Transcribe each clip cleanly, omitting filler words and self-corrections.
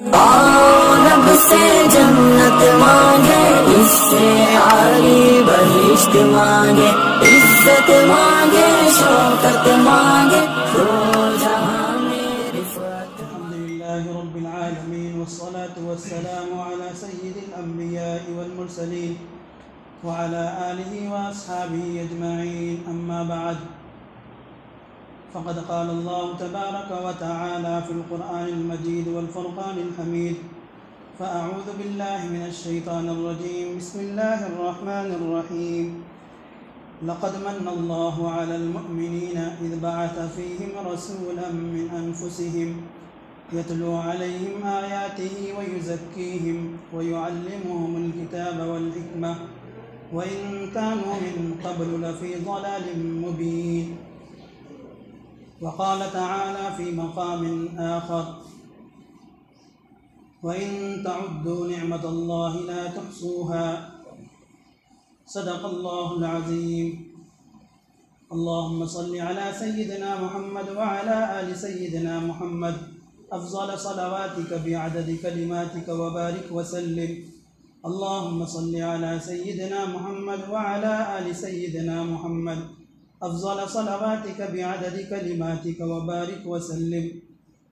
रब से जन्नत मांगे, इससे आली बहिश्त मांगे, इज्जत मांगे, शौकत मांगे, दो जहां में रिफ़त। अल्हम्दुलिल्लाहि रब्बिल आलमीन वस्सलातु वस्सलामु अला सय्यिदिल अंबिया'i वल मुरसलीन व अला आलिहि व अस्हाबिहि अजमईन, अम्मा बअद। फ़क़द क़ाल अल्लाहु तबारक व तआला फ़िल क़ुरआनिल मजीद वल फ़ुरक़ानिल हमीद। फ़अऊज़ु बिल्लाहि मिनश शैतानिर रजीम। बिस्मिल्लाहिर रहमानिर रहीम। लक़द मन्नल्लाहु अलल मुअमिनीना इज़ बअथ फ़ीहिम रसूलन मिन अनफ़ुसिहिम यतलू अलैहिम आयातिही व युज़क्कीहिम व युअल्लिमुहुमुल किताब वल हिकमह व इन कानू मिन क़ब्लु लफ़ी ज़लालिम मुबीन। व क़ाल तआला फ़ी मक़ामिन आख़र व इन तउद्दू निअमतल्लाहि ला तुहसूहा। सदक़ल्लाहुल अज़ीम। अल्लाहुम्मा सल्लि अला सय्यिदिना मुहम्मद व अला आलि सय्यिदिना मुहम्मद अफ़ज़ल सलवातिक बिअददि कलिमातिक व बारिक व सल्लिम। अल्लाहुम्मा सल्लि अला सय्यिदिना मुहम्मद व अला आलि सय्यिदिना मुहम्मद अफ़ज़ल सलवातिक बिअददि कलिमातिक व बारिक व सल्लिम।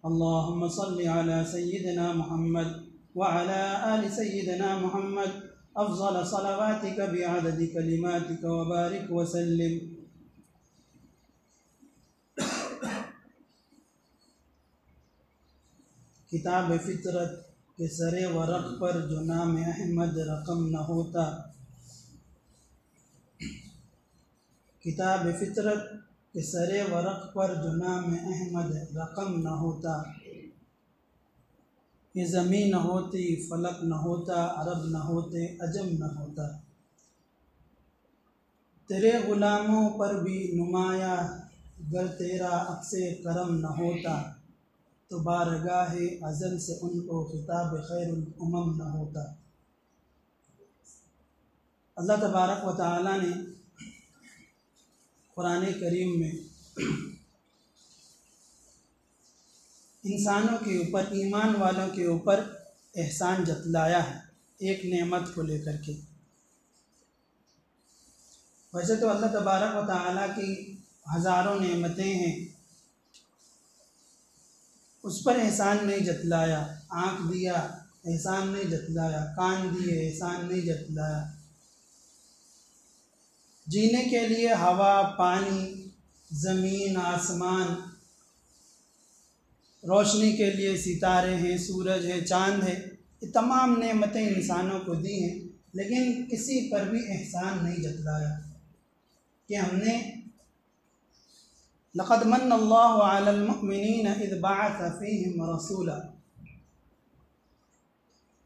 अल्लाहुम्मा सल्लि अला सय्यिदिना मुहम्मद व अला आलि सय्यिदिना मुहम्मद अफ़ज़ल सलवातिक बिअददि कलिमातिक व बारिक व सल्लिम। किताब फ़ितरत के सरे वरक़ पर जो नाम अहमद रक़म न होता, किताब फ़ितरत के सरे वरक़ पर जो नाम अहमद रक़म न होता, ये ज़मीन न होती, फ़लक न होता, अरब न होते, अजम न होता। तेरे ग़ुलामों पर भी नुमाया गर तेरा अक्से करम न होता, तो बारगाहे अज़ल से उनको खिताब खैरुल उमम न होता। अल्लाह तबारक व तआला ने कुरान करीम में इंसानों के ऊपर, ईमान वालों के ऊपर एहसान जतलाया है एक नेमत को लेकर के। वैसे तो अल्लाह तबारक व तआला की हज़ारों नेमतें हैं, उस पर एहसान नहीं जतलाया। आँख दिया, एहसान नहीं जतलाया। कान दिए, एहसान नहीं जतलाया। जीने के लिए हवा, पानी, ज़मीन, आसमान, रोशनी के लिए सितारे हैं, सूरज है, चाँद है, ये तमाम नेमतें इंसानों को दी हैं, लेकिन किसी पर भी एहसान नहीं जतलाया कि हमने लक़द मन्नल्लाहु अलल मुअमिनीना इज़ बअथ फ़ीहिम रसूला,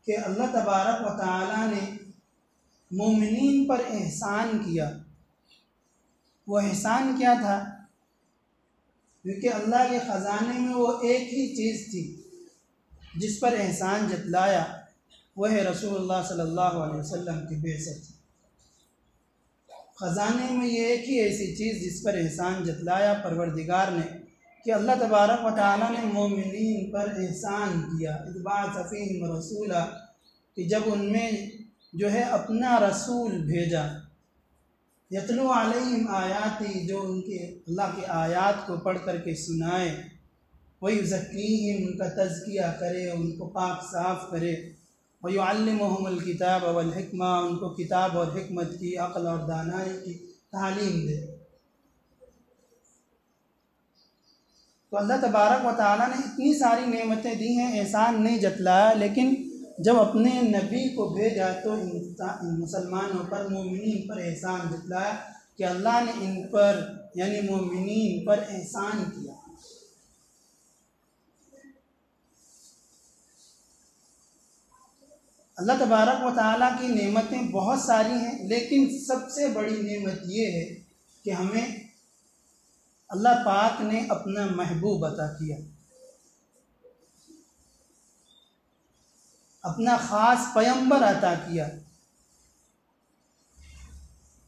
कि अल्लाह तबारक व तआला ने मोमिनीन पर एहसान किया। वो एहसान क्या था? क्योंकि अल्लाह के ख़ज़ाने में वो एक ही चीज़ थी जिस पर एहसान जतलाया, वह है रसूलुल्लाह सल्लल्लाहु अलैहि वसल्लम की बेइज्जत। ख़ज़ाने में ये एक ही ऐसी चीज़ जिस पर एहसान जतलाया परवरदिगार ने, कि अल्लाह तबारक व तआला ने मोमिनीन पर एहसान किया। इज़ बअथ फ़ीहिम रसूला, कि जब उनमें जो है अपना रसूल भेजा, यतलू अलैहिम आयाती, जो उनके अल्लाह के आयात को पढ़ कर के सुनाए, व युज़क्कीहिम, उनका तज़किया करे, उनको पाक साफ़ करे, व युअल्लिमुहुमुल किताब वल हिकमा, उनको किताब और हिकमत की, अक़ल और दानाई की तालीम दे। तो अल्लाह तबारक व तआला ने इतनी सारी नेमतें दी हैं, एहसान नहीं जतलाया, लेकिन जब अपने नबी को भेजा तो मुसलमानों पर, मोमिनीन पर एहसान जतलाया कि अल्लाह ने इन पर यानी मोमिनीन पर एहसान किया। अल्लाह तबारक व तआला की नेमतें बहुत सारी हैं, लेकिन सबसे बड़ी नेमत ये है कि हमें अल्लाह पाक ने अपना महबूब अता किया, अपना ख़ास पैगंबर अता किया,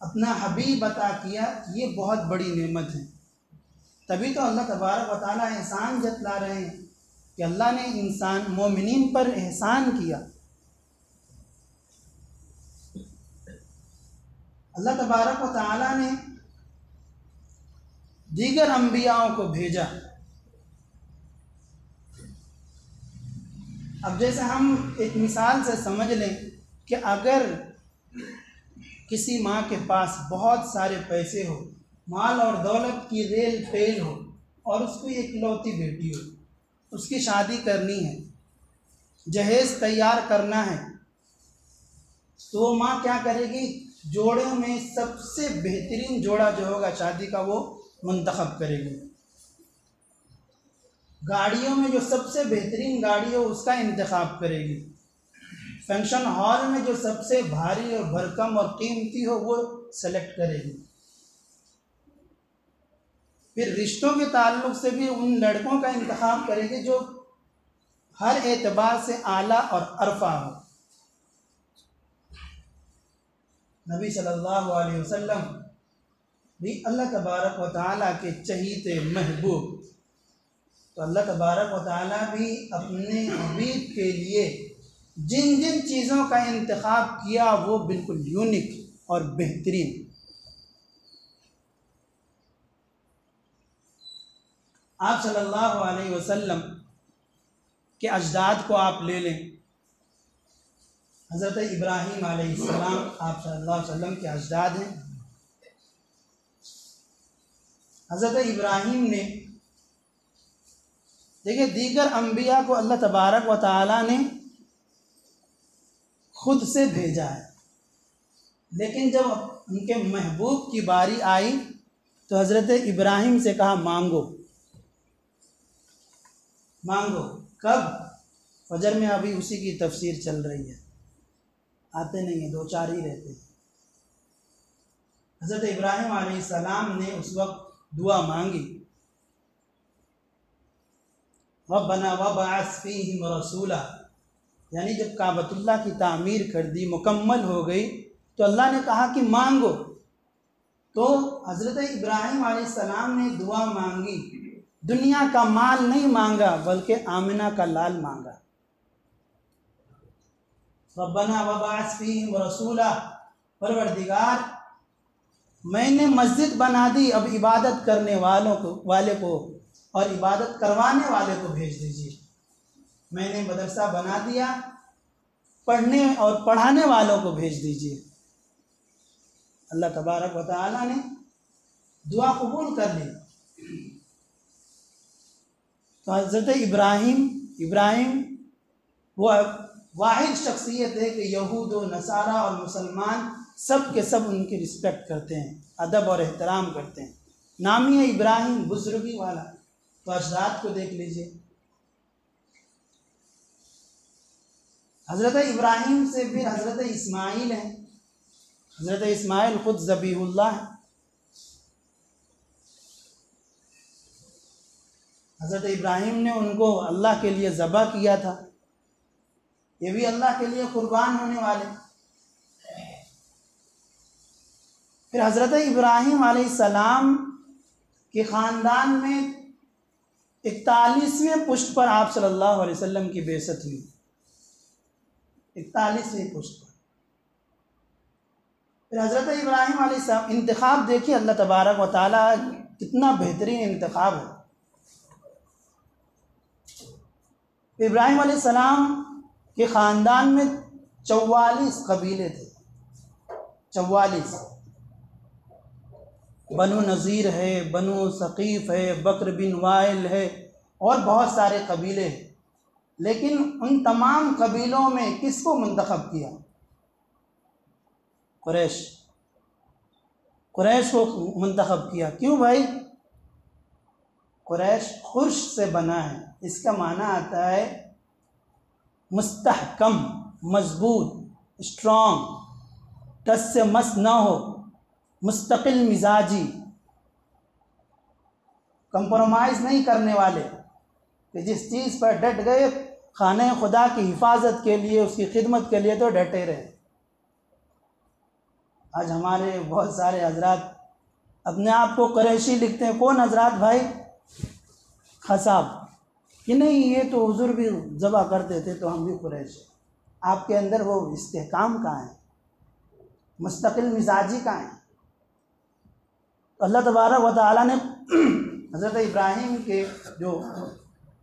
अपना हबीब अता किया। ये बहुत बड़ी नेमत है। तभी तो अल्लाह तबारक व तआला एहसान जतला रहे हैं कि अल्लाह ने इंसान मोमिनीन पर एहसान किया। अल्लाह तबारक व तआला ने दीगर अंबियाओं को भेजा। अब जैसे हम एक मिसाल से समझ लें कि अगर किसी माँ के पास बहुत सारे पैसे हो, माल और दौलत की रेल पेल हो, और उसको एक लौती बेटी हो, उसकी शादी करनी है, जहेज़ तैयार करना है, तो वो माँ क्या करेगी? जोड़े में सबसे बेहतरीन जोड़ा जो होगा शादी का वो मुंतखब करेगी। गाड़ियों में जो सबसे बेहतरीन गाड़ी हो उसका इंतखाब करेगी। फंक्शन हॉल में जो सबसे भारी और भरकम और कीमती हो वो सेलेक्ट करेगी। फिर रिश्तों के ताल्लुक से भी उन लड़कों का इंतखाब करेगी जो हर एतबार से आला और अरफा हो। नबी सल्लल्लाहु अलैहि वसल्लम भी अल्लाह तबारक व तआला के चहीते महबूब, तो अल्लाह तबारक व तआला भी अपने हबीब के लिए जिन जिन चीज़ों का इंतखाब किया वो बिल्कुल यूनिक और बेहतरीन। आप सल्लल्लाहु अलैहि वसल्लम के अजदाद को आप ले लें। हज़रत इब्राहीम अलैहिस्सलाम आप सल्लल्लाहु अलैहि वसल्लम के अजदाद हैं। हज़रत इब्राहीम ने, देखिए, दीगर अंबिया को अल्लाह तबारक व तआला ने खुद से भेजा है, लेकिन जब उनके महबूब की बारी आई तो हज़रत इब्राहीम से कहा मांगो मांगो। कब? फजर में अभी उसी की तफसीर चल रही है, आते नहीं हैं, दो चार ही रहते हैं। हज़रत इब्राहीम अलैहिस्सलाम ने उस वक्त दुआ मांगी, रब्बना वबअस फीहिम रसूला, यानी जब काबतुल्लाह की तामीर कर दी, मुकम्मल हो गई, तो अल्लाह ने कहा कि मांगो। तो हज़रत इब्राहीम अलैहिस्सलाम ने दुआ मांगी, दुनिया का माल नहीं मांगा बल्कि आमिना का लाल मांगा। रब्बना वबअस फीहिम रसूला, परवरदिगार मैंने मस्जिद बना दी, अब इबादत करने वाले को और इबादत करवाने वाले को भेज दीजिए। मैंने मदरसा बना दिया, पढ़ने और पढ़ाने वालों को भेज दीजिए। अल्लाह तबारक व तआला ने दुआ कबूल कर ली। तो हज़रत इब्राहीम वो वाहिद शख्सियत है कि यहूद व नसारा और मुसलमान सब के सब उनकी रिस्पेक्ट करते हैं, अदब और एहतराम करते हैं। नाम ही है इब्राहीम, बुजुर्गी वाला। तो अजदाद को देख लीजिए। हज़रत इब्राहीम से फिर हज़रत इस्माइल हैं। हज़रत इस्माइल खुद ज़बीहुल्लाह है। हज़रत इब्राहीम ने उनको अल्लाह के लिए ज़बह किया था, ये भी अल्लाह के लिए कुर्बान होने वाले। फिर हज़रत इब्राहीम अलैहिस्सलाम के ख़ानदान में 41वें पुश्त पर आप सल्लल्लाहु अलैहि वसल्लम की बेइज्जत हुई। 41वें पुश्त पर। फिर हज़रत इब्राहीम अलैहिस्सलाम, इंतखाब देखिए अल्लाह तबारक व तआला कितना बेहतरीन इंतखाब है। इब्राहीम अलैहिस्सलाम के ख़ानदान में 44 कबीले थे। 44। बनु नज़ीर है, बनु सकीफ़ है, बकर बिन वाइल है और बहुत सारे कबीले हैं। लेकिन उन तमाम कबीलों में किसको मुंतखब किया? कुरैश को मुंतखब किया। क्यों भाई? कुरैश खुर्श से बना है, इसका माना आता है मुस्तहकम, मजबूत, स्ट्रॉन्ग, टस से मस ना हो, मुस्तकिल मिजाजी, कंप्रोमाइज़ नहीं करने वाले, कि जिस चीज़ पर डट गए खाने खुदा की हिफाजत के लिए, उसकी खिदमत के लिए तो डटे रहे। आज हमारे बहुत सारे हजरात अपने आप को कुरैशी लिखते हैं। कौन हजरात भाई? खसाब। कि नहीं ये तो हुजूर भी ज़बह करते थे तो हम भी कुरैश हैं। आपके अंदर वो इस्तेहकाम कहाँ है, मुस्तकिल मिजाजी कहाँ है? तो अल्लाह तबारक व तआला ने हज़रत इब्राहीम के जो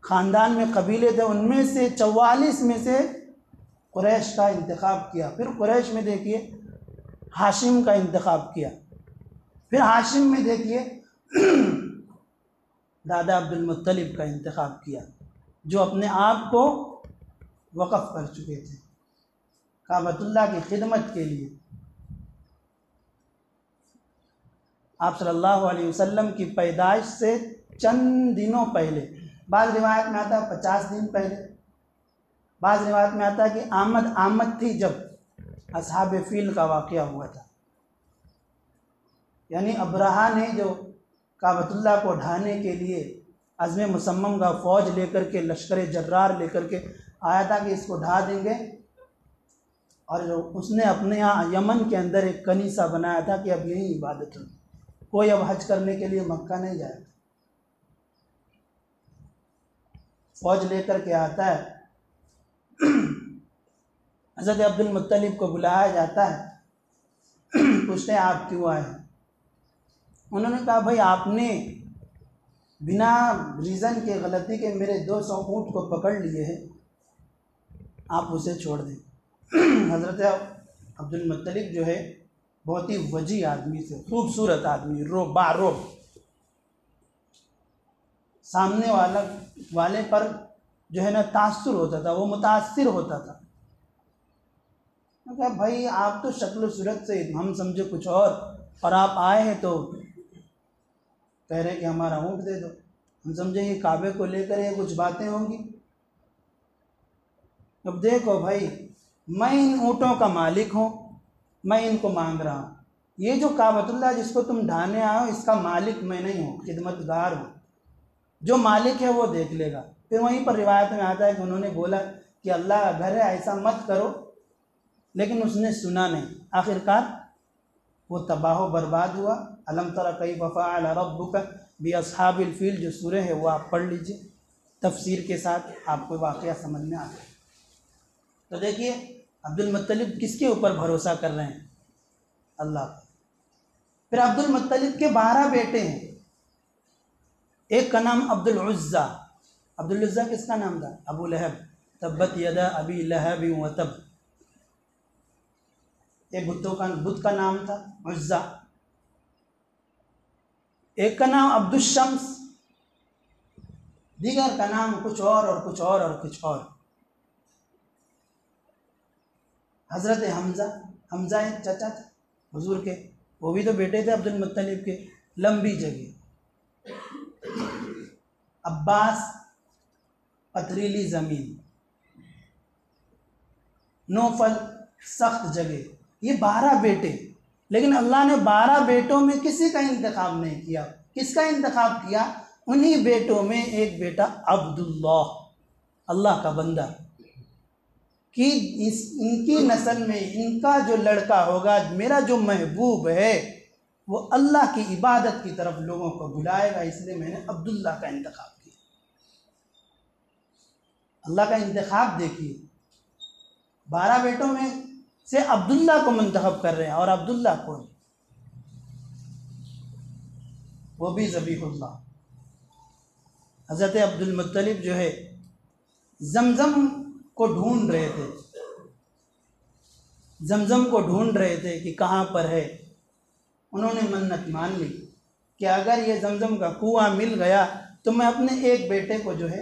ख़ानदान में कबीले थे उनमें से 44 में से कुरैश का इंतखाब किया। फिर कुरैश में देखिए हाशिम का इंतखाब किया। फिर हाशिम में देखिए दादा अब्दुल मुत्तलिब का इंतखाब किया, जो अपने आप को वक़फ़ कर चुके थे काबतुल्लाह की खिदमत के लिए। आप सल्लल्लाहु अलैहि वसल्लम की पैदाइश से चंद दिनों पहले, बाद रिवायत में आता है 50 दिन पहले, बाद रिवायत में आता है कि आमद थी जब असहाब फील का वाक़या हुआ था। यानी अब्रहा ने जो काबतुल्लाह को ढाने के लिए अज़्म मुसम्मम का फ़ौज लेकर के, लश्कर जर्रार लेकर के आया था कि इसको ढा देंगे, और जो उसने अपने यहाँ यमन के अंदर एक कनीसा बनाया था कि अब यही इबादत होगी, कोई अब हज करने के लिए मक्का नहीं जाएगा। फ़ौज लेकर के आता है, हज़रत अब्दुल मुत्तलिब को बुलाया जाता है, पूछते हैं आप क्यों आए हैं? उन्होंने कहा भाई आपने बिना रीज़न के, गलती के मेरे 200 ऊँट को पकड़ लिए हैं, आप उसे छोड़ दें। हज़रत अब्दुल मुत्तलिब जो है बहुत ही वजी आदमी थे, खूबसूरत आदमी, बारोब, सामने वाले पर जो है ना तासुर होता था, वो मुतासिर होता था। कहा भाई आप तो शक्ल सूरत से हम समझे कुछ और आप आए हैं तो कह रहे कि हमारा ऊँट दे दो, हम समझे ये काबे को लेकर ये कुछ बातें होंगी। अब देखो भाई, मैं इन ऊँटों का मालिक हूँ, मैं इनको मांग रहा हूँ, ये जो काबतुल्लाह जिसको तुम ढाने आए हो इसका मालिक मैं नहीं हूँ, खिदमतगार हूँ, जो मालिक है वो देख लेगा। फिर वहीं पर रिवायत में आता है कि उन्होंने बोला कि अल्लाह का घर है, ऐसा मत करो, लेकिन उसने सुना नहीं। आखिरकार वो तबाह बर्बाद हुआ। अलम तरा कैफ़ फ़अल रब्बुका बिअस्हाबिल फ़ील जो सूरह है वो आप पढ़ लीजिए तफसीर के साथ, आपको वाक़या समझ में आ गया। तो देखिए अब्दुल मुत्तलिब किसके ऊपर भरोसा कर रहे हैं? अल्लाह। फिर अब्दुल मुत्तलिब के 12 बेटे हैं। एक का नाम अब्दुल उज़्ज़ा। अब्दुल उज़्ज़ा किसका नाम था? अबू लहब, तब्बत यदा अबी लहब व तब। एक बुत का नाम था उज़्ज़ा। एक का नाम अब्दुल शम्स, दीगर का नाम कुछ और कुछ और कुछ और। हज़रत हमज़ा एक चाचा था हुजूर के, वो भी तो बेटे थे अब्दुल मुत्तलिब के। लंबी जगह। अब्बास पथरीली ज़मीन। नौफल सख्त जगह। ये 12 बेटे, लेकिन अल्लाह ने 12 बेटों में किसी का इंतखाब नहीं किया। किसका इंतखाब किया? उन्हीं बेटों में एक बेटा अब्दुल्लाह, अल्लाह का बंदा, कि इनकी नस्ल में इनका जो लड़का होगा, मेरा जो महबूब है वो अल्लाह की इबादत की तरफ लोगों को बुलाएगा, इसलिए मैंने अब्दुल्लाह का इंतखाब किया। अल्लाह का इंतखाब देखिए, 12 बेटों में से अब्दुल्ला को मुंतखब कर रहे हैं। और अब्दुल्ला कौन? वो भी ज़बीहुल्लाह। हज़रत अब्दुल मुत्तलिब जो है जमज़म को ढूंढ रहे थे, जमज़म को ढूंढ रहे थे कि कहाँ पर है। उन्होंने मन्नत मान ली कि अगर ये जमज़म का कुआं मिल गया तो मैं अपने एक बेटे को जो है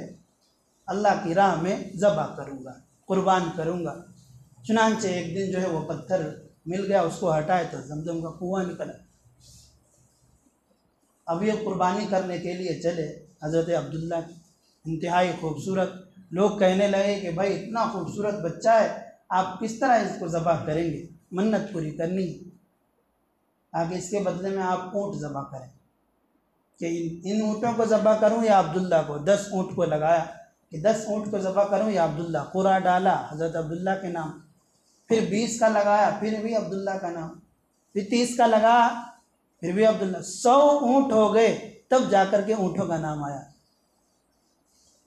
अल्लाह की राह में ज़बह करूँगा, कुर्बान करूँगा। चुनांचे एक दिन जो है वो पत्थर मिल गया, उसको हटाए तो जमज़म का कुआं निकला। अब ये कुर्बानी करने के लिए चले हज़रत अब्दुल्ला, इंतहाई खूबसूरत। लोग कहने लगे कि भाई इतना खूबसूरत बच्चा है, आप किस तरह इसको ज़बह करेंगे? मन्नत पूरी करनी है, आगे इसके बदले में आप ऊँट ज़बह करें। कि इन ऊँटों को ज़बह करूँ या अब्दुल्ला को? 10 ऊँट को लगाया कि 10 ऊँट को ज़बह करूँ या अब्दुल्ला। कुरा डाला हज़रत अब्दुल्ला के नाम, फिर 20 का लगाया, फिर भी अब्दुल्ला का नाम, फिर 30 का लगाया, फिर भी अब्दुल्ला। 100 ऊँट हो गए, तब जाकर के ऊँटों का नाम आया।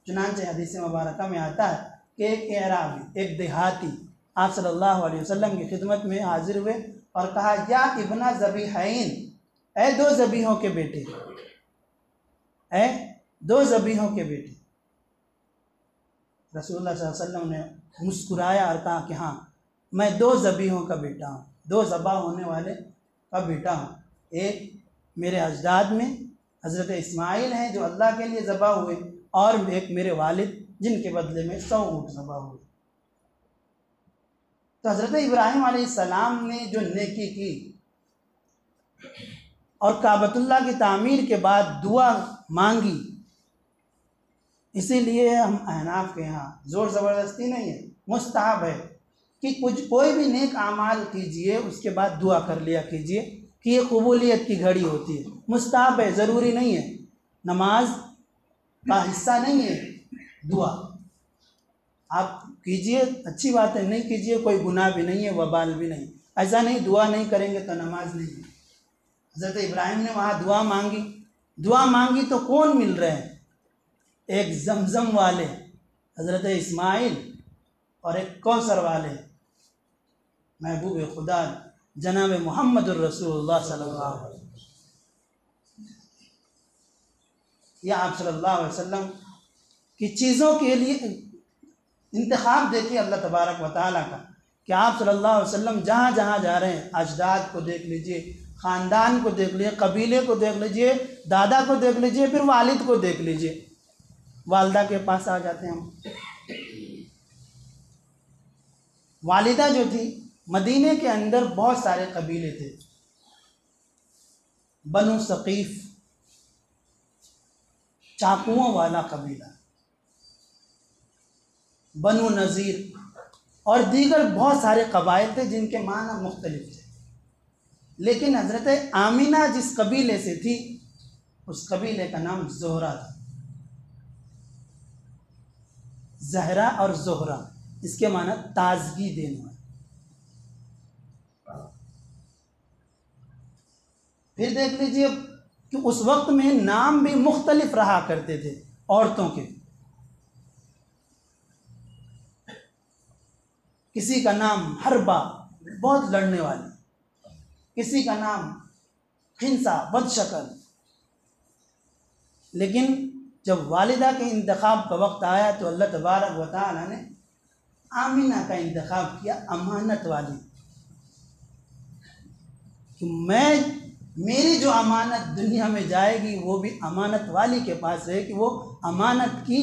चुनांचे हदीस मुबारक में आता है कि एक अराबी, एक देहाती आप सल्लल्लाहु अलैहि वसल्लम की खिदमत में हाजिर हुए और कहा, या इब्ना ज़बीहैन, ऐ दो ज़बीहों के बेटे, ऐ दो ज़बीहों के बेटे। रसूलुल्लाह सल्लल्लाहु अलैहि वसल्लम ने मुस्कुराया और कहा कि हाँ, मैं दो ज़बीहों का बेटा हूँ, दो ज़बा होने वाले का बेटा हूँ। एक मेरे अजदाद में हज़रत इस्माइल हैं जो अल्लाह के लिए ज़बा हुए, और एक मेरे वालिद जिनके बदले में 100 ऊँट ज़बा हुए। तो हज़रत इब्राहीम अलैहिस्सलाम ने जो नेकी की और काबतुल्लाह की तामीर के बाद दुआ मांगी, इसीलिए हम अहनाफ के यहाँ ज़ोर ज़बरदस्ती नहीं है, मुस्तहब है कि कोई भी नेक आमाल कीजिए उसके बाद दुआ कर लिया कीजिए कि ये कबूलियत की घड़ी होती है। मुस्तहब है, ज़रूरी नहीं है, नमाज का हिस्सा नहीं है दुआ। आप कीजिए, अच्छी बात है, नहीं कीजिए कोई गुनाह भी नहीं है, वबाल भी नहीं। ऐसा नहीं दुआ नहीं करेंगे तो नमाज नहीं है। हज़रत इब्राहीम ने वहाँ दुआ मांगी, दुआ मांगी तो कौन मिल रहे हैं? एक जमजम वाले हज़रत इस्माइल और एक कौसर वाले महबूब खुदा जनाब मोहम्मदुर रसूलुल्लाह सल्लल्लाहु अलैहि वसल्लम। या आप सल्लल्लाहु अलैहि वसल्लम की चीज़ों के लिए इंतखाब देखिए अल्लाह तबारक व तआला का, कि आप सल्लल्लाहु अलैहि वसल्लम जहाँ जहाँ जा रहे हैं, अजदाद को देख लीजिए, ख़ानदान को देख लीजिए, कबीले को देख लीजिए, दादा को देख लीजिए, फिर वालिद को देख लीजिए, वालिदा के पास आ जाते हैं हम। वालिदा जो थी, मदीने के अंदर बहुत सारे कबीले थे, बनु सकीफ़ चाकुओं वाला कबीला, बनु नज़ीर और दीगर बहुत सारे कबाइल थे जिनके माना मुख्तलिफ थे। लेकिन हज़रत आमिना जिस कबीले से थी उस कबीले का नाम ज़ोहरा था। ज़हरा और ज़ोहरा, इसके माना ताजगी देने वाला। फिर देख लीजिए कि उस वक्त में नाम भी मुख्तलिफ रहा करते थे औरतों के। किसी का नाम हरबा, बहुत लड़ने वाली, किसी का नाम खिंसा, बदशक्ल। लेकिन जब वालिदा के इंतखाब का वक्त आया तो अल्लाह तबारक व तआला ने आमिना का इंतखाब किया, अमानत वाली, कि मेरी जो अमानत दुनिया में जाएगी वो भी अमानत वाली के पास रहे, कि वो अमानत की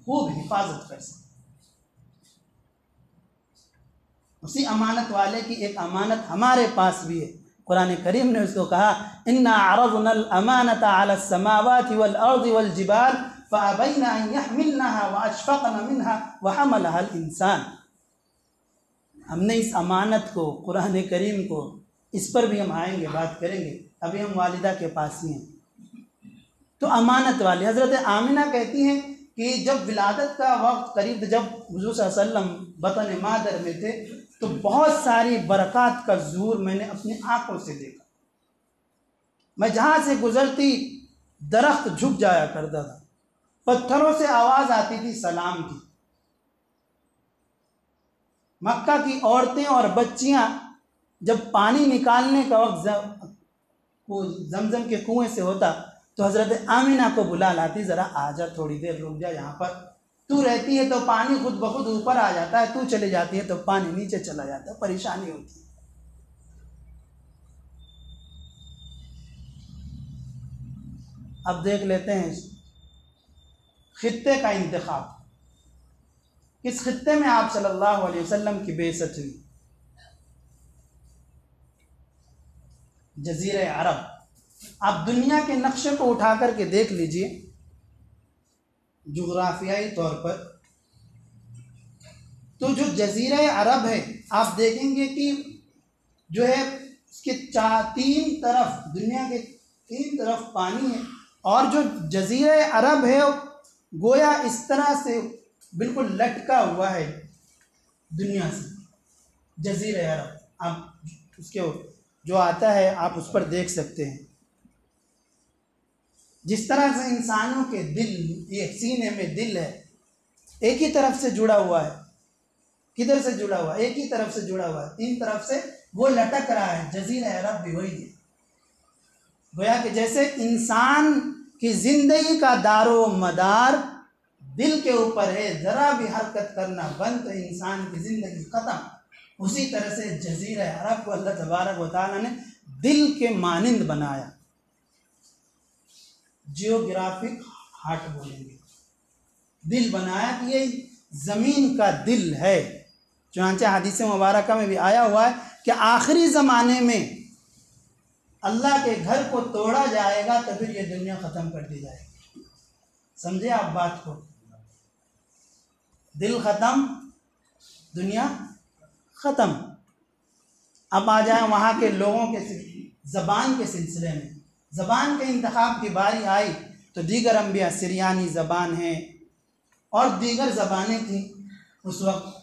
खूब हिफाजत कर सके। उसी अमानत वाले की एक अमानत हमारे पास भी है। कुरान करीम ने उसको कहा, इन्ना अरज़नल अमानता अला समावाति वल अर्ज़ि वल जिबाल फ़अबैना अन यहमिलनहा व अशफ़क़न मिनहा व हमलहल इंसान। हमने इस अमानत को, कुरान करीम को, इस पर भी हम आएंगे, बात करेंगे, अभी हम वालिदा के पास ही हैं। तो अमानत वाली हज़रत आमिना कहती हैं कि जब विलादत का वक्त करीब, जब हुज़ूर सल्लल्लाहु अलैहि वसल्लम बतन मादर में थे, तो बहुत सारी बरक़ात का ज़ूर मैंने अपनी आँखों से देखा। मैं जहाँ से गुज़रती दरख्त झुक जाया करता था, पत्थरों से आवाज़ आती थी सलाम की। मक्का की औरतें और बच्चियाँ जब पानी निकालने का वक्त जमजम के कुएं से होता तो हज़रत आमिना को बुला लाती, ज़रा आजा, थोड़ी देर रुक जा, यहाँ पर तू रहती है तो पानी खुद ब खुद ऊपर आ जाता है, तू चले जाती है तो पानी नीचे चला जाता है, परेशानी होती है। अब देख लेते हैं खित्ते का इंतखाब। किस खित्ते में आप सल्लल्लाहु अलैहि वसल्लम की बेइज्जत हुई? जज़ीरे अरब। आप दुनिया के नक्शे को उठा करके देख लीजिए, जुग़राफ़ियाई तौर पर, तो जो जज़ीरे अरब है आप देखेंगे कि जो है उसके तीन तरफ, दुनिया के तीन तरफ पानी है, और जो जज़ीरे अरब है गोया इस तरह से बिल्कुल लटका हुआ है दुनिया से। जज़ीरे अरब, आप उसके जो आता है आप उस पर देख सकते हैं। जिस तरह से इंसानों के दिल, ये सीने में दिल है, एक ही तरफ से जुड़ा हुआ है। किधर से जुड़ा हुआ है? एक ही तरफ से जुड़ा हुआ है, तीन तरफ से वो लटक रहा है। जजीरा अरब भी वही है। गोया कि जैसे इंसान की जिंदगी का दारो मदार दिल के ऊपर है, ज़रा भी हरकत करना बंद तो इंसान की ज़िंदगी ख़त्म। उसी तरह से जज़ीरा अरब को अल्लाह तबारक व तआला ने दिल के मानिंद बनाया। जियोग्राफिक हार्ट बोलेंगे, दिल बनाया कि ये ज़मीन का दिल है। चुनांचे हदीस मुबारक में भी आया हुआ है कि आखिरी ज़माने में अल्लाह के घर को तोड़ा जाएगा तो फिर ये दुनिया ख़त्म कर दी जाएगी। समझे आप बात को? दिल ख़त्म, दुनिया ख़त्म। अब आ जाए वहाँ के लोगों के ज़बान के सिलसिले में। ज़बान के इंतखाब की बारी आई तो दीगर अंबिया सिरियानी ज़बान है और दीगर ज़बानें थी उस वक्त,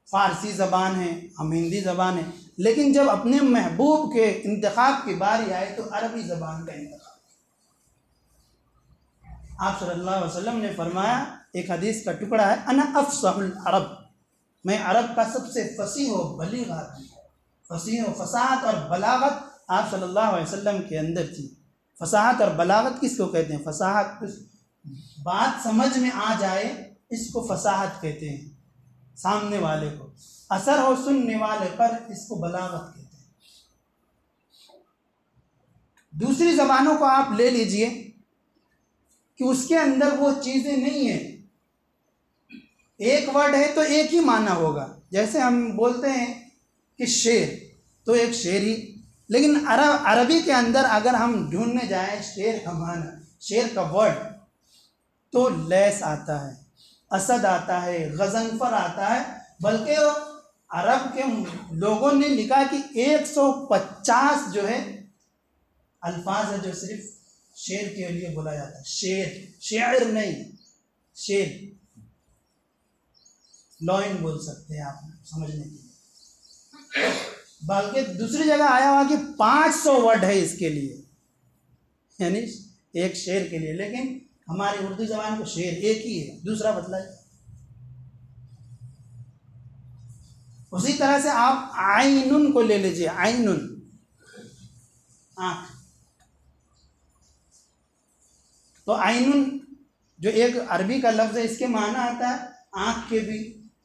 फ़ारसी ज़बान है, हम हिंदी ज़बान है। लेकिन जब अपने महबूब के इंतखाब की बारी आई तो अरबी ज़बान का इंतखाब। आप सल्लल्लाहु अलैहि वसल्लम ने फरमाया, एक हदीस का टुकड़ा है, अना अफ़सहुल अरब, मैं अरब का सबसे फसीह व बलीग आदमी। फसीह व फसाहत और बलागत आप सल्लल्लाहु अलैहि वसल्लम के अंदर थी। फसाहत और बलागत किसको कहते हैं? फसाहत बात समझ में आ जाए इसको फसाहत कहते हैं, सामने वाले को असर हो सुनने वाले पर इसको बलागत कहते हैं। दूसरी ज़बानों को आप ले लीजिए कि उसके अंदर वो चीज़ें नहीं है। एक वर्ड है तो एक ही माना होगा। जैसे हम बोलते हैं कि शेर तो एक शेर ही, लेकिन अरबी के अंदर अगर हम ढूंढने जाएं शेर का माना, शेर का वर्ड, तो लैस आता है, असद आता है, गज़नफर आता है। बल्कि अरब के लोगों ने लिखा कि 150 जो है अल्फाज है जो सिर्फ शेर के लिए बोला जाता है। शेर, शेर नहीं, शेर लॉइन बोल सकते हैं आप समझने के लिए। बल्कि दूसरी जगह आया हुआ कि 500 वर्ड है इसके लिए, यानी एक शेर के लिए। लेकिन हमारी उर्दू ज़बान को शेर एक ही है, दूसरा बदला। उसी तरह से आप आइनुन को ले लीजिए, आइनुन आँख। तो आइनुन जो एक अरबी का लफ्ज़ है, इसके माना आता है आँख के भी,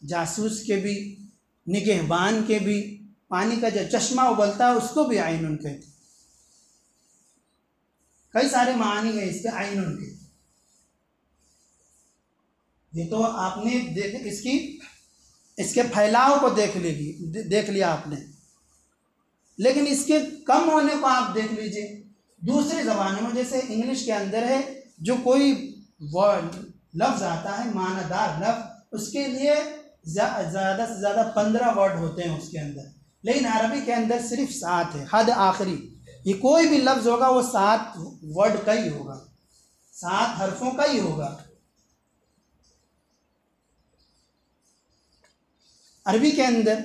जासूस के भी, निगहबान के भी, पानी का जो चश्मा उबलता है उसको भी आइनुन कहते हैं। कई सारे मानी हैं इसके आइनुन के। ये तो आपने देख इसके फैलाव को देख लिया आपने, लेकिन इसके कम होने को आप देख लीजिए। दूसरी ज़बानों में जैसे इंग्लिश के अंदर है, जो कोई वर्ड लफ्ज़ आता है मानादार लफ्ज़, उसके लिए ज़्यादा से ज़्यादा 15 वर्ड होते हैं उसके अंदर। लेकिन अरबी के अंदर सिर्फ 7 है, हद आखिरी। ये कोई भी लफ्ज़ होगा वो 7 वर्ड का ही होगा, 7 हरफों का ही होगा। अरबी के अंदर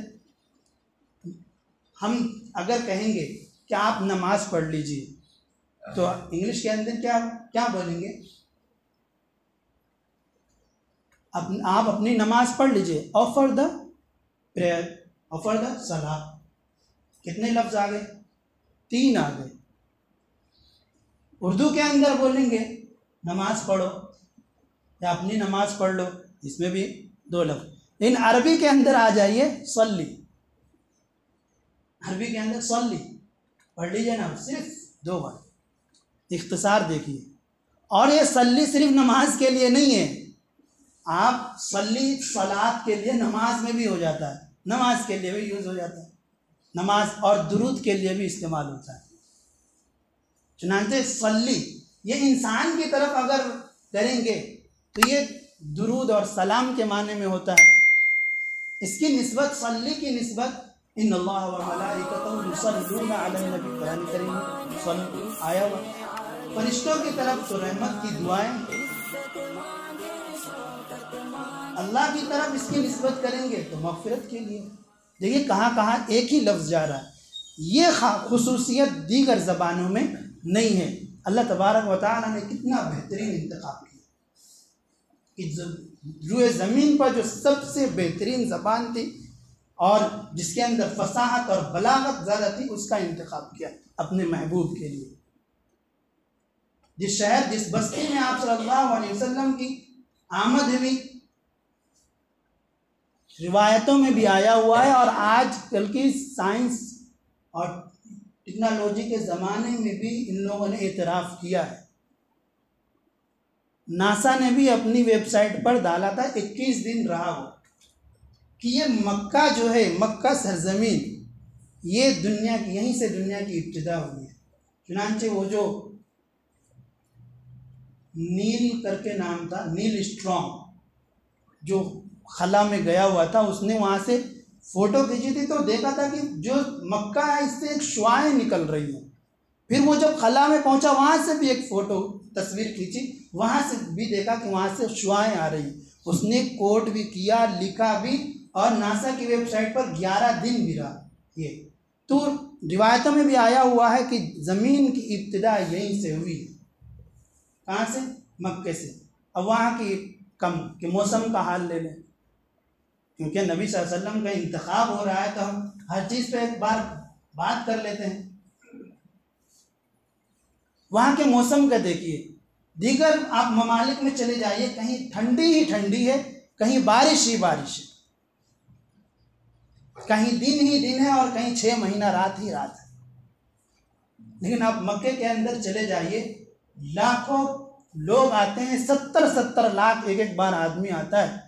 हम अगर कहेंगे कि आप नमाज पढ़ लीजिए, तो इंग्लिश के अंदर क्या बोलेंगे? आप अपनी नमाज पढ़ लीजिए, offer the prayer, offer the सलाह। कितने लफ्ज़ आ गए? 3 आ गए। उर्दू के अंदर बोलेंगे नमाज पढ़ो या अपनी नमाज पढ़ लो, इसमें भी 2 लफ्ज़। लेकिन अरबी के अंदर आ जाइए, सल्ली। अरबी के अंदर सल्ली पढ़ लीजिए ना, सिर्फ 2 बार इख्तिसार देखिए। और ये सल्ली सिर्फ नमाज के लिए नहीं है, आप सल्ली सलात के लिए नमाज में भी हो जाता है, नमाज के लिए भी यूज़ हो जाता है, नमाज और दुरूद के लिए भी इस्तेमाल होता है। चुनांचे सल्ली ये इंसान की तरफ अगर करेंगे तो ये दुरूद और सलाम के माने में होता है। इसकी निस्बत, सल्ली की निस्बत इन्नल्लाह व मलाइकतहु युसल्लूना अलन नबी, कुरान करीम आया हुआ। फरिश्तों की तरफ तो रहमत की दुआएं, अल्लाह की तरफ इसकी निस्बत करेंगे तो मग़फ़िरत के लिए। देखिए कहाँ कहाँ एक ही लफ्ज़ जा रहा है। ये खुसूसियत दीगर ज़बानों में नहीं है। अल्लाह तबारक व तआला ने कितना बेहतरीन इंतखाब किया, कि रुए ज़मीन पर जो सबसे बेहतरीन ज़बान थी और जिसके अंदर फसाहत और बलागत ज़्यादा थी, उसका इंतखाब किया अपने महबूब के लिए। जिस शहर, जिस बस्ती में आप सल्लल्लाहु अलैहि वसल्लम की आमद हुई, रिवायतों में भी आया हुआ है और आज कल की साइंस और टेक्नोलॉजी के ज़माने में भी इन लोगों ने एतराफ़ किया है। नासा ने भी अपनी वेबसाइट पर डाला था 21 दिन रहा हो कि ये मक्का जो है, मक्का सरजमीन, ये दुनिया की, यहीं से दुनिया की इब्तिदा हुई है। चुनांचे वो जो नील करके नाम था, नील स्ट्रॉन्ग, जो खला में गया हुआ था, उसने वहाँ से फ़ोटो खींची थी तो देखा था कि जो मक्का है इससे एक शुआएं निकल रही हैं। फिर वो जब खला में पहुँचा वहाँ से भी एक फ़ोटो तस्वीर खींची, वहाँ से भी देखा कि वहाँ से शुआएं आ रही। उसने कोट भी किया, लिखा भी, और नासा की वेबसाइट पर 11 दिन भी रहा ये। तो रिवायतों में भी आया हुआ है कि ज़मीन की इब्तिदा यहीं से हुई। कहाँ से? मक्के से। अब वहाँ की कम के मौसम का हाल ले लें, क्योंकि नबी सल्लल्लाहु अलैहि वसल्लम का इंतखाब हो रहा है तो हम हर चीज़ पे एक बार बात कर लेते हैं। वहाँ के मौसम का देखिए, दीगर आप ममालिक में चले जाइए, कहीं ठंडी ही ठंडी है, कहीं बारिश ही बारिश है, कहीं दिन ही दिन है और कहीं 6 महीना रात ही रात है। लेकिन आप मक्के के अंदर चले जाइए, लाखों लोग आते हैं, 70-70 लाख एक बार आदमी आता है।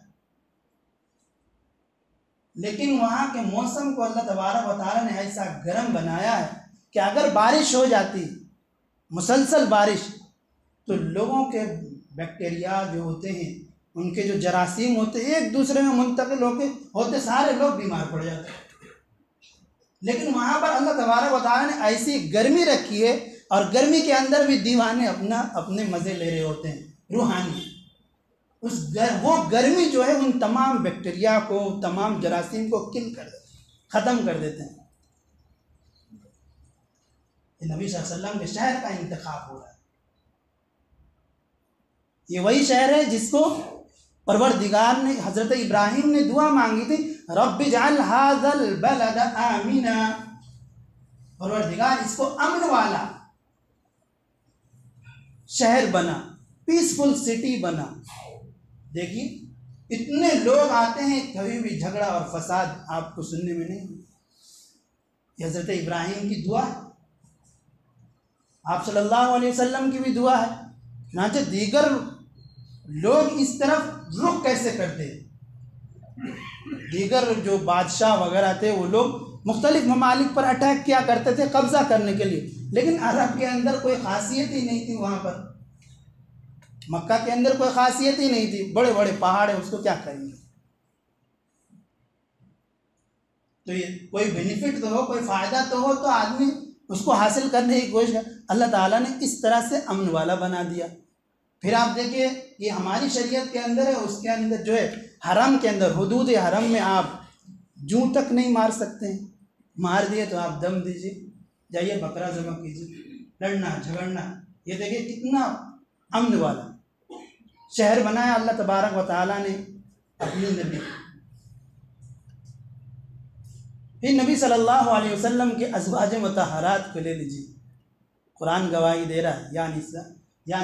लेकिन वहाँ के मौसम को अल्लाह तबारक व तआला ने ऐसा गर्म बनाया है कि अगर बारिश हो जाती, मुसलसल बारिश, तो लोगों के बैक्टीरिया जो होते हैं, उनके जो जरासीम होते हैं, एक दूसरे में मुंतकिल होते सारे लोग बीमार पड़ जाते हैं। लेकिन वहाँ पर अल्लाह तबारक व तआला ने ऐसी गर्मी रखी है, और गर्मी के अंदर भी दीवाने अपने मज़े ले रहे होते हैं, रूहानी। वो गर्मी जो है उन तमाम बैक्टीरिया को, तमाम जरासीम को किल कर देते, ख़त्म कर देते हैं। नबी सल्लल्लाहु अलैहि वसल्लम के शहर का इंतखाब हो रहा है। ये वही शहर है जिसको परवरदिगार ने, हज़रत इब्राहिम ने दुआ मांगी थी, रब्बि जअल हाज़ल बलद आमिना, परवरदिगार इसको अमन वाला शहर बना, पीसफुल सिटी बना। देखिए इतने लोग आते हैं, कभी भी झगड़ा और फसाद आपको सुनने में नहीं। हज़रत इब्राहिम की दुआ, आप सल्लल्लाहु अलैहि वसल्लम की भी दुआ है। ना तो दीगर लोग इस तरफ रुख कैसे करते, दीगर जो बादशाह वगैरह थे वो लोग मुख्तलिफ ममालिक पर अटैक किया करते थे कब्ज़ा करने के लिए, लेकिन अरब के अंदर कोई खासियत ही नहीं थी। वहाँ पर मक्का के अंदर कोई खासियत ही नहीं थी, बड़े बड़े पहाड़ है, उसको क्या करेंगे। तो ये कोई बेनिफिट तो हो, कोई फ़ायदा तो हो, तो आदमी उसको हासिल करने की कोशिश कर। अल्लाह ताला ने इस तरह से अमन वाला बना दिया। फिर आप देखिए, ये हमारी शरीयत के अंदर है, उसके अंदर जो है हरम के अंदर, हुदूद हरम में आप जूं तक नहीं मार सकते हैं। मार दिए तो आप दम दीजिए, जाइए बकरा ज़बह कीजिए, लड़ना झगड़ना। ये देखिए कितना अमन वाला शहर बनाया अल्लाह तबारक व तआला ने अपनी नबी। फिर नबी सल्लल्लाहु अलैहि वसल्लम के अज़वाज मुतहरात को ले लीजिए, कुरान गवाही दे रहा है, या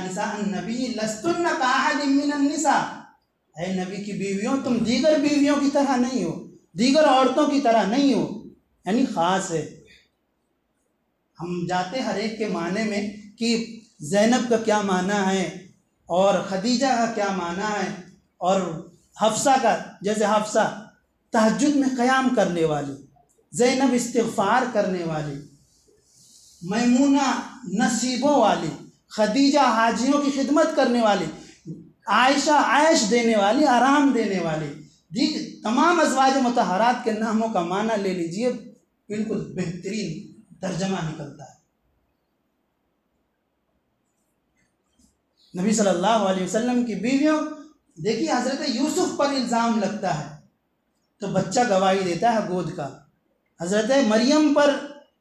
निसा अन्नबी लस्तुन्ना कअहदिम मिनन निसा, ऐ नबी की बीवियों, तुम दीगर बीवियों की तरह नहीं हो, दीगर औरतों की तरह नहीं हो, यानी ख़ास है। हम जाते हर एक के माने में कि ज़ैनब का क्या माना है और खदीजा का क्या माना है, और हफ्सा का, जैसे हफ्सा तहज्जुद में क़याम करने वाली, ज़ैनब इस्तिग़फ़ार करने वाली, मैमूना नसीबों वाली, खदीजा हाजियों की खिदमत करने वाली, आयशा आयश देने वाली, आराम देने वाली। तमाम अज़वाज मुतहरात के नामों का माना ले लीजिए, बिल्कुल बेहतरीन तर्जमा निकलता है। नबी सल्लल्लाहु अलैहि वसल्लम की बीवियों, देखिए हज़रत यूसुफ पर इल्ज़ाम लगता है तो बच्चा गवाही देता है गोद का, हज़रत मरियम पर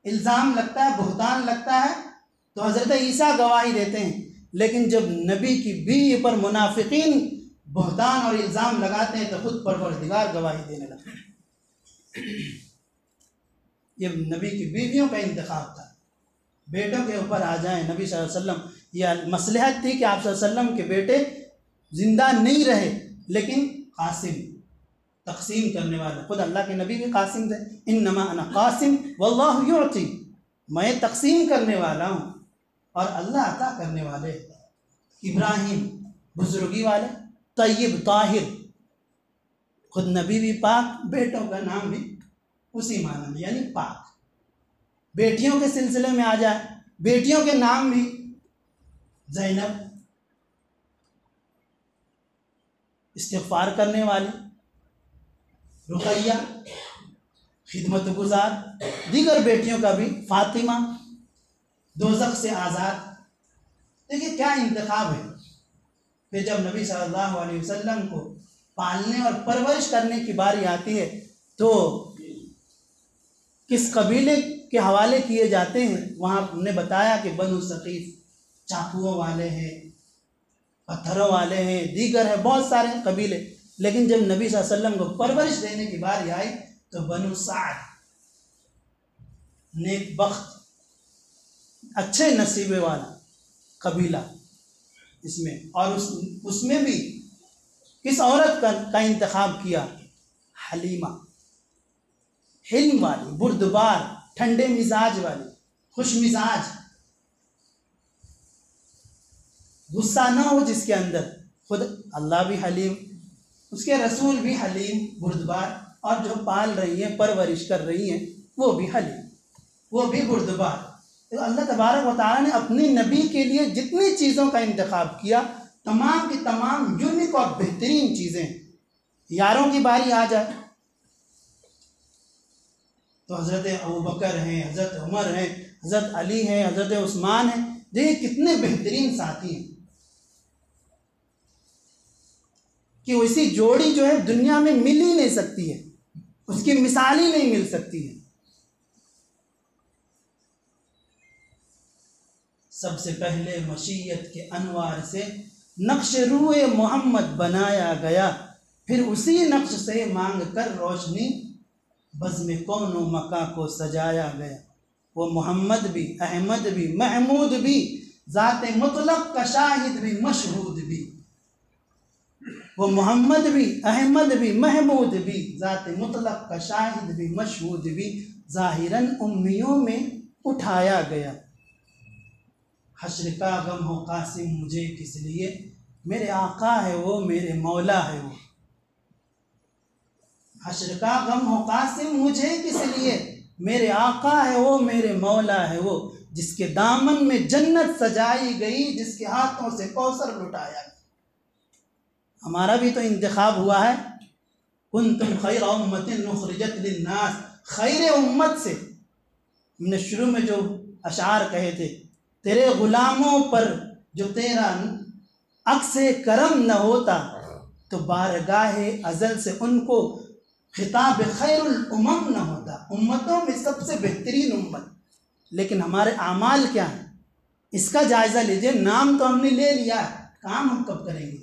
इल्ज़ाम लगता है, बुहतान लगता है तो हज़रत ईसा गवाही देते हैं। लेकिन जब नबी की बीवी पर मुनाफिकीन बहतान और इल्ज़ाम लगाते हैं तो खुद परवरदिगार गवाही देने लगते हैं। ये नबी की बीवियों का इंतखाब था, बेटों के ऊपर आ जाए नबी सल्लल्लाहु अलैहि वसल्लम। यह मसलहत थी कि आप सल्लल्लाहु अलैहि वसल्लम के बेटे जिंदा नहीं रहे, लेकिन कासिम तकसीम करने वाले, खुद अल्लाह के नबी भी कासिम थे। इन्नमा अना कासिम वल्लाहु युअती, मैं तकसीम करने वाला हूँ और अल्लाह अता करने वाले। इब्राहिम बुजुर्गी वाले, तय्यब ताहिर, खुद नबी भी पाक, बेटों का नाम भी उसी माना में यानी पाक। बेटियों के सिलसिले में आ जाए, बेटियों के नाम भी ज़ैनब इस्तिग़फ़ार करने वाली, रुक़ैया खिदमत गुजार, दीगर बेटियों का भी फ़ातिमा दोज़ख से आज़ाद। देखिए क्या इंतखाब है। फिर जब नबी सल्लल्लाहु अलैहि वसल्लम को पालने और परवरिश करने की बारी आती है तो किस कबीले के हवाले किए जाते हैं। वहाँ हमने बताया कि बनु सकीफ़ चाकुओं वाले हैं, पत्थरों वाले हैं, दीगर है बहुत सारे कबीले। लेकिन जब नबी सल्लल्लाहु अलैहि वसल्लम को परवरिश देने की बारी आई तो बनु साद, नेक बख्त, अच्छे नसीबे वाला कबीला इसमें, और उसमें भी किस औरत का इंतखाब किया, हलीमा, हिल्म वाली, बुर्दबार, ठंडे मिजाज वाली, खुश मिजाज, गुस्सा ना हो जिसके अंदर। खुद अल्लाह भी हलीम, उसके रसूल भी हलीम बुर्दबार, और जो पाल रही हैं परवरिश कर रही हैं वो भी हलीम, वो भी बुर्दबार। तो अल्लाह तबारक व तआला ने अपने नबी के लिए जितनी चीज़ों का इंतखाब किया, तमाम की तमाम यूनिक और बेहतरीन चीज़ें। यारों की बारी आ जाए तो हज़रत अबू बकर हैं, हज़रत उमर हैं, हज़रत अली हैं, हज़रत उस्मान हैं। देखिए कितने बेहतरीन साथी हैं कि वैसी जोड़ी जो है दुनिया में मिल ही नहीं सकती है, उसकी मिसाल ही नहीं मिल सकती है। सबसे पहले मशीयत के अनवार से नक्श रूए मोहम्मद बनाया गया, फिर उसी नक्श से मांग कर रोशनी बज़्म कौनो मका को सजाया गया। वो मोहम्मद भी, अहमद भी, महमूद भी, ज़ाते मुतलक का शाहिद भी, मशहूद भी। वो मोहम्मद भी, अहमद भी, महमूद भी, ज़ाते मुतलक का शाहिद भी, मशहूद भी, ज़ाहिरन उम्मियों में उठाया गया। हश्र का गम हो कासिम मुझे किस लिए, मेरे आका है वो, मेरे मौला है वो। हश्र का गम हो कासिम मुझे किस लिए, मेरे आका है वो, मेरे मौला है वो, जिसके दामन में जन्नत सजाई गई, जिसके हाथों से कौसर लुटाया गया। हमारा भी तो इंतखाब हुआ है, कुंतुम खैर उम्मतिन उखरिजत लिन्नास, खैर उम्मत से हमने शुरू में जो अशार कहे थे, तेरे गुलामों पर जो तेरा अक्से करम न होता तो बारगाहे अज़ल से उनको खिताब खैरुल उम्म न होता, उम्मतों में सबसे बेहतरीन उम्मत। लेकिन हमारे आमाल क्या है इसका जायज़ा लीजिए। नाम तो हमने ले लिया, काम हम कब करेंगे?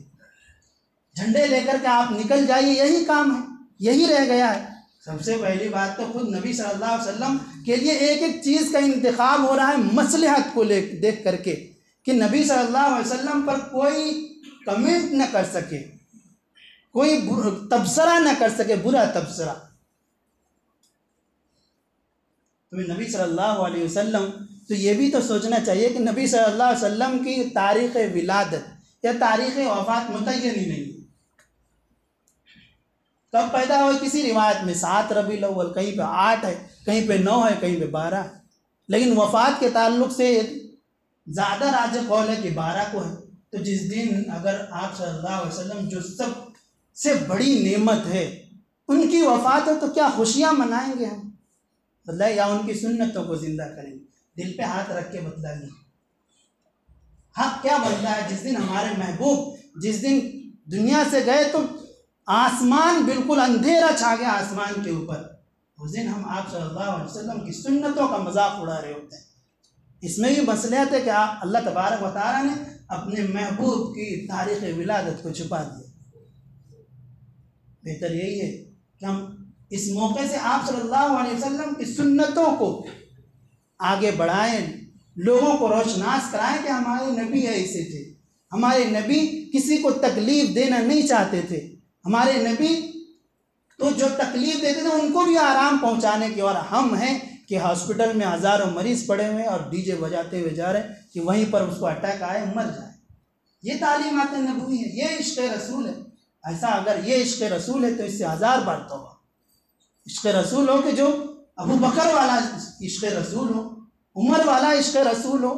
झंडे लेकर के आप निकल जाइए, यही काम है, यही रह गया है। सबसे पहली बात तो खुद नबी सल्लल्लाहु अलैहि वसल्लम के लिए एक एक चीज़ का इंतखाब हो रहा है मसलहत को देख करके, कि नबी सल्लल्लाहु अलैहि वसल्लम पर कोई कमेंट न कर सके, कोई तबसरा न कर सके, बुरा तबसरा। तो नबी सल्लल्लाहु अलैहि वसल्लम, तो ये भी तो सोचना चाहिए कि नबी सल्लल्लाहु अलैहि वसल्लम की तारीख़ विलादत या तारीख़ वफ़ात मुतय्यन ही नहीं, कब पैदा हुए किसी रिवायत में 7 रबीउल अव्वल, कहीं पे 8 है, कहीं पे 9 है, कहीं पे 12 है। लेकिन वफ़ात के ताल्लुक़ से ज़्यादा राज कौल है कि 12 को है। तो जिस दिन अगर आप सल्लल्लाहु अलैहि वसल्लम जो सबसे बड़ी नेमत है उनकी वफ़ात हो तो क्या खुशियाँ मनाएंगे हम, बतलाइए, या उनकी सुन्नतों को ज़िंदा करेंगे? दिल पे हाथ रख के बतलाइए, हक़ क्या बनता है? जिस दिन हमारे महबूब जिस दिन दुनिया से गए तो आसमान बिल्कुल अंधेरा छा गया आसमान के ऊपर, उस दिन हम आप सल्लल्लाहु अलैहि वसल्लम की सुन्नतों का मजाक उड़ा रहे होते हैं। इसमें भी मसलहत है कि अल्लाह तबारक व तआला ने अपने महबूब की तारीख़ विलादत को छुपा दिया। बेहतर यही है कि हम इस मौके से आप सल्लल्लाहु अलैहि वसल्लम की सुन्नतों को आगे बढ़ाएं, लोगों को रोशनास कराएं कि हमारे नबी ऐसे थे, हमारे नबी किसी को तकलीफ़ देना नहीं चाहते थे, हमारे नबी तो जो तकलीफ़ देते थे उनको भी आराम पहुंचाने की। और हम हैं कि हॉस्पिटल में हज़ारों मरीज़ पड़े हुए और डीजे बजाते हुए जा रहे हैं कि वहीं पर उसको अटैक आए, मर जाए। ये तालीमात नबवी है, ये इश्क़ रसूल है। ऐसा अगर ये इश्क़ रसूल है तो इससे 1000 बार तौबा। इश्क़ रसूल हो कि जो अबू बकर वाला इश्क़ रसूल हो, उमर वाला इश्क़ रसूल हो,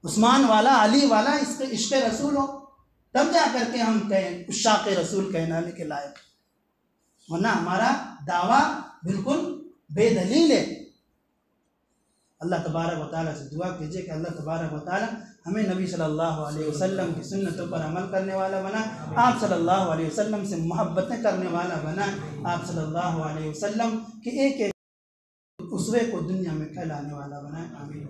उस्मान वाला, अली वाला इश्क़ रसूल हो, तब जा करके हम कहें उश्शाक़ रसूल कहलाने के लायक, वरना हमारा दावा बिल्कुल बेदलील है। अल्लाह तबारक व तआला से दुआ कीजिए कि अल्लाह तबारक व तआला हमें नबी सल्लल्लाहु अलैहि वसल्लम की सुन्नतों पर अमल करने वाला बना, आप सल्लल्लाहु अलैहि वसल्लम से मोहब्बतें करने वाला बना, आप सल्लल्लाहु अलैहि वसल्लम के एक एक उसवे को दुनिया में फैलाने वाला बना। आमीन।